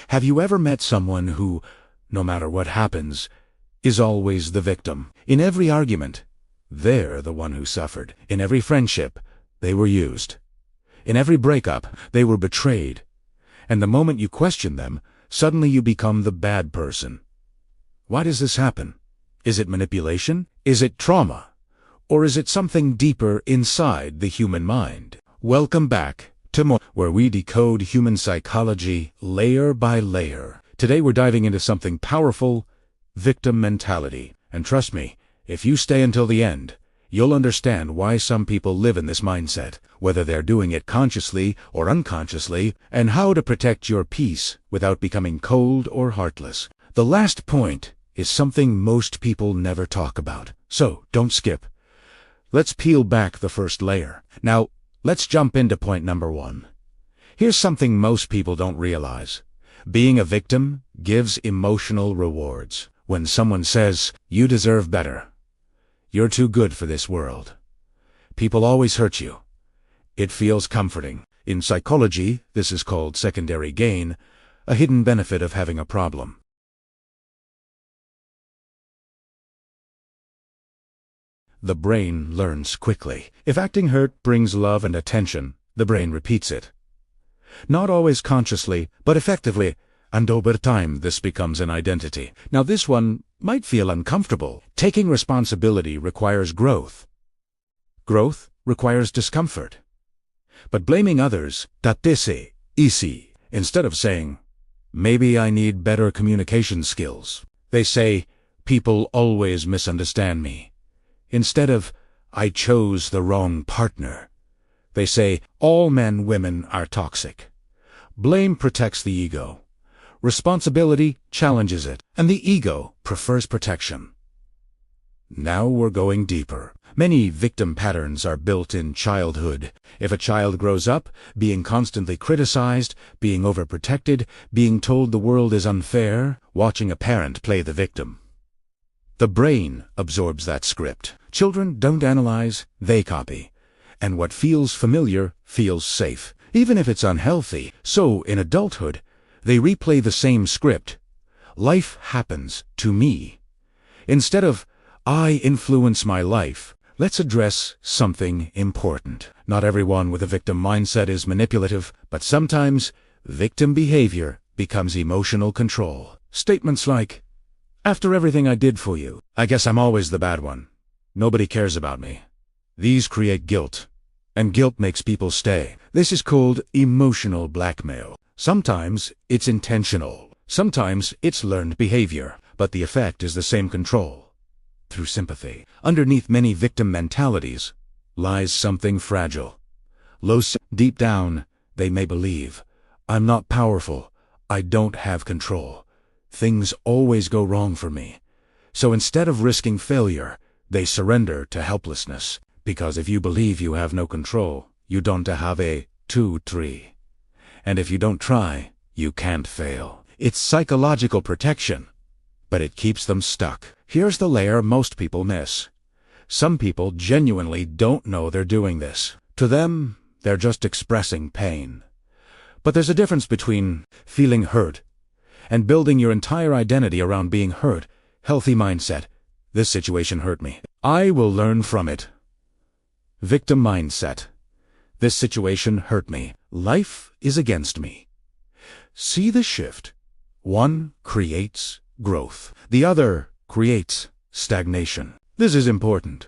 Have you ever met someone who, no matter what happens, is always the victim? In every argument, they're the one who suffered. In every friendship, they were used. In every breakup, they were betrayed. And the moment you question them, suddenly you become the bad person. Why does this happen? Is it manipulation? Is it trauma? Or is it something deeper inside the human mind? Welcome back to More, where we decode human psychology layer by layer. Today we're diving into something powerful: victim mentality. And trust me, if you stay until the end, you'll understand why some people live in this mindset, whether they're doing it consciously or unconsciously, and how to protect your peace without becoming cold or heartless. The last point is something most people never talk about, so don't skip. Let's peel back the first layer. Now, let's jump into point number 1. Here's something most people don't realize. Being a victim gives emotional rewards. When someone says, "You deserve better," "You're too good for this world," people always hurt you. It feels comforting. In psychology, this is called secondary gain, a hidden benefit of having a problem. The brain learns quickly. If acting hurt brings love and attention, the brain repeats it. Not always consciously, but effectively, and over time this becomes an identity. Now this one might feel uncomfortable. Taking responsibility requires growth. Growth requires discomfort. But blaming others, tatese, easy, instead of saying, "Maybe I need better communication skills," they say, "People always misunderstand me." Instead of, "I chose the wrong partner," they say, "All men, women are toxic." Blame protects the ego. Responsibility challenges it, and the ego prefers protection. Now we're going deeper. Many victim patterns are built in childhood. If a child grows up being constantly criticized, being overprotected, being told the world is unfair, watching a parent play the victim, the brain absorbs that script. Children don't analyze, they copy. And what feels familiar feels safe, even if it's unhealthy. So, in adulthood, they replay the same script. Life happens to me. Instead of, "I influence my life," let's address something important. Not everyone with a victim mindset is manipulative, but sometimes victim behavior becomes emotional control. Statements like, "After everything I did for you, I guess I'm always the bad one. Nobody cares about me." These create guilt, and guilt makes people stay. This is called emotional blackmail. Sometimes it's intentional. Sometimes it's learned behavior, but the effect is the same: control through sympathy. Underneath many victim mentalities lies something fragile. Deep down, they may believe, "I'm not powerful. I don't have control. Things always go wrong for me." So instead of risking failure, they surrender to helplessness. Because if you believe you have no control, you don't have a 2-3. And if you don't try, you can't fail. It's psychological protection, but it keeps them stuck. Here's the layer most people miss. Some people genuinely don't know they're doing this. To them, they're just expressing pain. But there's a difference between feeling hurt and building your entire identity around being hurt. Healthy mindset: "This situation hurt me. I will learn from it." Victim mindset: "This situation hurt me. Life is against me." See the shift. One creates growth. The other creates stagnation. This is important.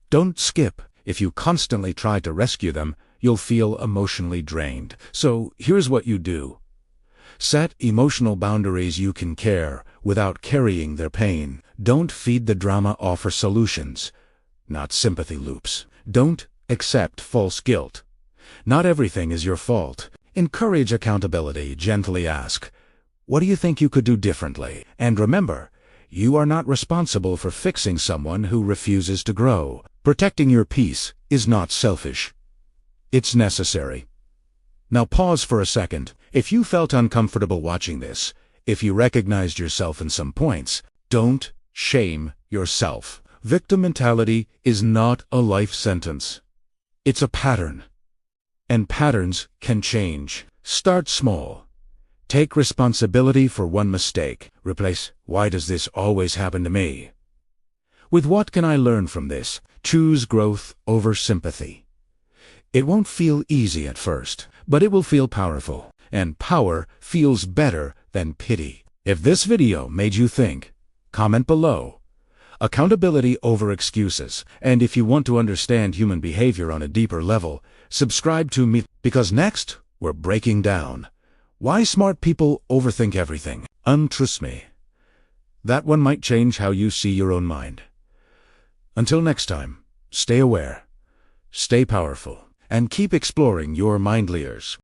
Don't skip. If you constantly try to rescue them, you'll feel emotionally drained. So here's what you do. Set emotional boundaries. You can care without carrying their pain. Don't feed the drama. Offer solutions, not sympathy loops. Don't accept false guilt. Not everything is your fault. Encourage accountability. Gently ask, "What do you think you could do differently?" And remember, you are not responsible for fixing someone who refuses to grow. Protecting your peace is not selfish. It's necessary. Now pause for a second. If you felt uncomfortable watching this, if you recognized yourself in some points, don't shame yourself. Victim mentality is not a life sentence. It's a pattern. And patterns can change. Start small. Take responsibility for one mistake. Replace, "Why does this always happen to me?" with, "What can I learn from this?" Choose growth over sympathy. It won't feel easy at first, but it will feel powerful. And power feels better than pity. If this video made you think, comment below. Accountability over excuses. And if you want to understand human behavior on a deeper level, subscribe to me, because next we're breaking down why smart people overthink everything. Trust me, that one might change how you see your own mind. Until next time, stay aware, stay powerful, and keep exploring your mind layers.